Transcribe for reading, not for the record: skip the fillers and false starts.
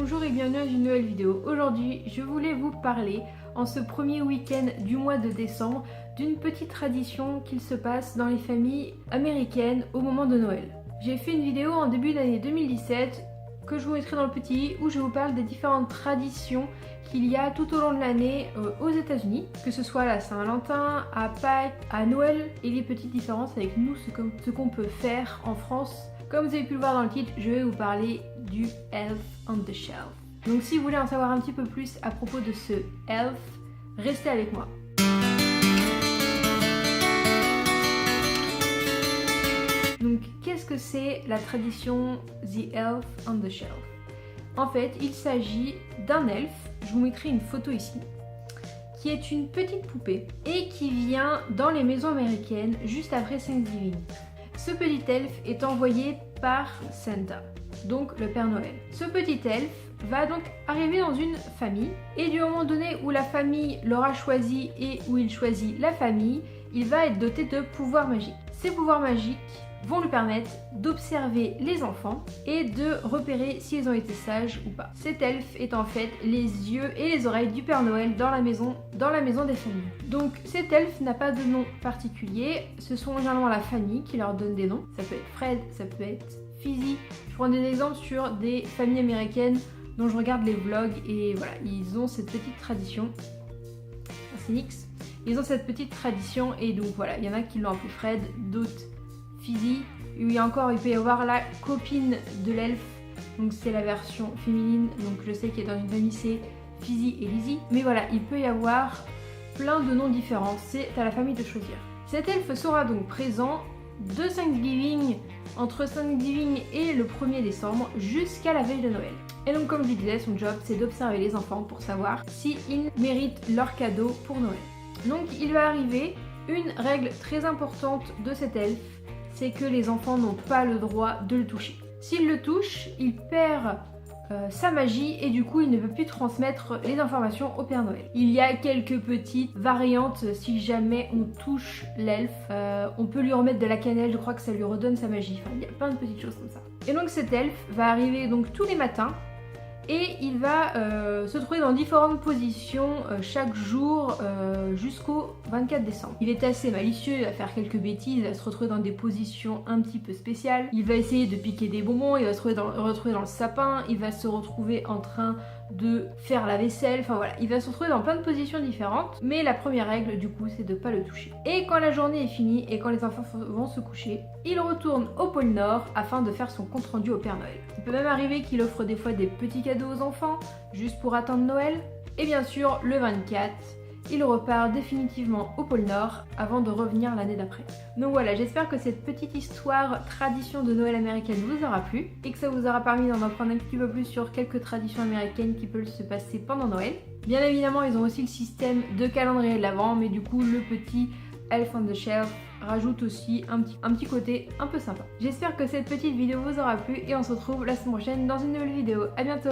Bonjour et bienvenue dans une nouvelle vidéo. Aujourd'hui, je voulais vous parler, en ce premier week-end du mois de décembre, d'une petite tradition qu'il se passe dans les familles américaines au moment de Noël. J'ai fait une vidéo en début d'année 2017 que je vous mettrai dans le petit où je vous parle des différentes traditions qu'il y a tout au long de l'année aux États-Unis, que ce soit à la Saint-Valentin, à Pâques, à Noël, et les petites différences avec nous, ce qu'on peut faire en France. Comme vous avez pu le voir dans le titre, je vais vous parler du Elf on the Shelf. Donc si vous voulez en savoir un petit peu plus à propos de ce Elf, restez avec moi. Donc qu'est-ce que c'est la tradition The Elf on the Shelf? En fait, il s'agit d'un elfe, je vous mettrai une photo ici, qui est une petite poupée et qui vient dans les maisons américaines juste après Thanksgiving. Ce petit elfe est envoyé par Santa, donc le Père Noël. Ce petit elfe va donc arriver dans une famille et du moment donné où la famille l'aura choisi et où il choisit la famille, il va être doté de pouvoirs magiques. Ces pouvoirs magiques vont lui permettre d'observer les enfants et de repérer s'ils ont été sages ou pas. Cet elfe est en fait les yeux et les oreilles du Père Noël dans la maison des familles. Donc cet elfe n'a pas de nom particulier, ce sont généralement la famille qui leur donne des noms. Ça peut être Fred, ça peut être Fizzy. Je prends des exemples sur des familles américaines dont je regarde les vlogs et voilà, ils ont cette petite tradition. C'est Nix. Ils ont cette petite tradition et donc voilà, il y en a qui l'ont appelé Fred, d'autres Fizzy. Il peut y avoir la copine de l'elfe, donc c'est la version féminine, donc je sais qu'il est dans une famille c'est Fizzy et Lizzy. Mais voilà, il peut y avoir plein de noms différents, c'est à la famille de choisir. Cet elfe sera donc présent de Thanksgiving, entre Thanksgiving et le 1er décembre jusqu'à la veille de Noël. Et donc comme je disais, son job c'est d'observer les enfants pour savoir s'ils méritent leur cadeau pour Noël. Donc il va arriver une règle très importante de cet elfe, c'est que les enfants n'ont pas le droit de le toucher. S'il le touche, il perd sa magie et du coup il ne peut plus transmettre les informations au Père Noël. Il y a quelques petites variantes si jamais on touche l'elfe. On peut lui remettre de la cannelle, je crois que ça lui redonne sa magie. Enfin, il y a plein de petites choses comme ça. Et donc cet elfe va arriver donc tous les matins et il va se trouver dans différentes positions chaque jour jusqu'au 24 décembre. Il est assez malicieux, il va faire quelques bêtises, il va se retrouver dans des positions un petit peu spéciales. Il va essayer de piquer des bonbons, il va se retrouver dans le sapin, il va se retrouver en train de faire la vaisselle, enfin voilà, il va se retrouver dans plein de positions différentes, mais la première règle du coup c'est de pas le toucher. Et quand la journée est finie et quand les enfants vont se coucher, il retourne au pôle Nord afin de faire son compte rendu au Père Noël. Il peut même arriver qu'il offre des fois des petits cadeaux aux enfants, juste pour attendre Noël, et bien sûr le 24, il repart définitivement au pôle Nord avant de revenir l'année d'après. Donc voilà, j'espère que cette petite histoire tradition de Noël américaine vous aura plu et que ça vous aura permis d'en apprendre un petit peu plus sur quelques traditions américaines qui peuvent se passer pendant Noël. Bien évidemment, ils ont aussi le système de calendrier de l'Avent, mais du coup, le petit Elf on the Shelf rajoute aussi un petit côté un peu sympa. J'espère que cette petite vidéo vous aura plu et on se retrouve la semaine prochaine dans une nouvelle vidéo. À bientôt!